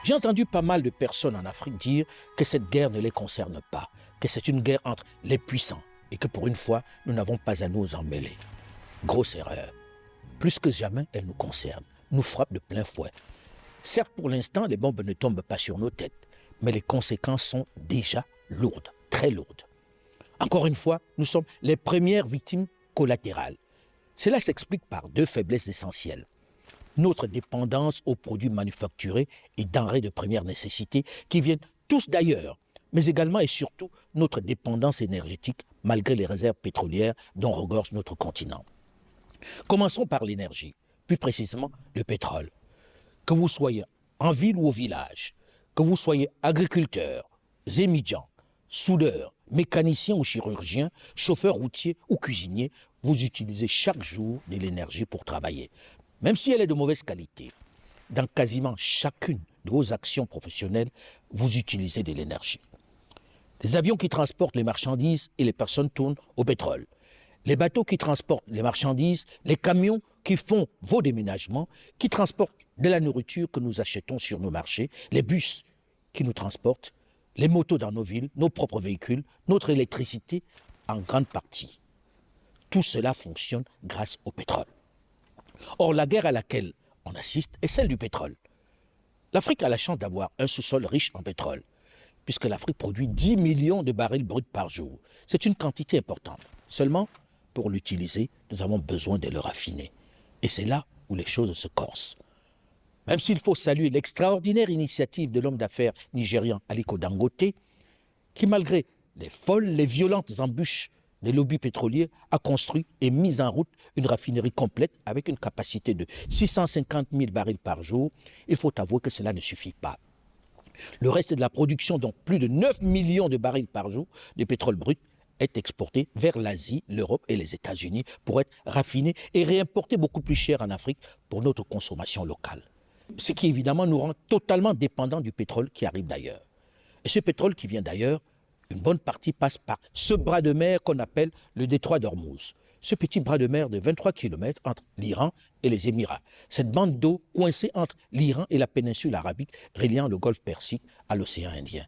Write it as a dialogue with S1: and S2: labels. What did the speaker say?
S1: J'ai entendu pas mal de personnes en Afrique dire que cette guerre ne les concerne pas, que c'est une guerre entre les puissants et que pour une fois, nous n'avons pas à nous en mêler. Grosse erreur. Plus que jamais, elle nous concerne, nous frappe de plein fouet. Certes, pour l'instant, les bombes ne tombent pas sur nos têtes, mais les conséquences sont déjà lourdes, très lourdes. Encore une fois, nous sommes les premières victimes collatérales. Cela s'explique par deux faiblesses essentielles. Notre dépendance aux produits manufacturés et denrées de première nécessité qui viennent tous d'ailleurs, mais également et surtout notre dépendance énergétique malgré les réserves pétrolières dont regorge notre continent. Commençons par l'énergie, plus précisément le pétrole. Que vous soyez en ville ou au village, que vous soyez agriculteur, émigrant, soudeur, mécanicien ou chirurgien, chauffeur routier ou cuisinier, vous utilisez chaque jour de l'énergie pour travailler. Même si elle est de mauvaise qualité, dans quasiment chacune de vos actions professionnelles, vous utilisez de l'énergie. Les avions qui transportent les marchandises et les personnes tournent au pétrole. Les bateaux qui transportent les marchandises, les camions qui font vos déménagements, qui transportent de la nourriture que nous achetons sur nos marchés, les bus qui nous transportent, les motos dans nos villes, nos propres véhicules, notre électricité en grande partie. Tout cela fonctionne grâce au pétrole. Or, la guerre à laquelle on assiste est celle du pétrole. L'Afrique a la chance d'avoir un sous-sol riche en pétrole, puisque l'Afrique produit 10 millions de barils bruts par jour. C'est une quantité importante. Seulement, pour l'utiliser, nous avons besoin de le raffiner. Et c'est là où les choses se corsent. Même s'il faut saluer l'extraordinaire initiative de l'homme d'affaires nigérian Aliko Dangote, qui malgré les folles, les violentes embûches des lobbies pétroliers, a construit et mis en route une raffinerie complète avec une capacité de 650 000 barils par jour, il faut avouer que cela ne suffit pas. Le reste de la production, donc plus de 9 millions de barils par jour de pétrole brut, est exporté vers l'Asie, l'Europe et les États-Unis pour être raffiné et réimporté beaucoup plus cher en Afrique pour notre consommation locale. Ce qui évidemment nous rend totalement dépendants du pétrole qui arrive d'ailleurs. Et ce pétrole qui vient d'ailleurs, une bonne partie passe par ce bras de mer qu'on appelle le détroit d'Ormuz. Ce petit bras de mer de 23 km entre l'Iran et les Émirats. Cette bande d'eau coincée entre l'Iran et la péninsule arabique reliant le golfe Persique à l'océan Indien.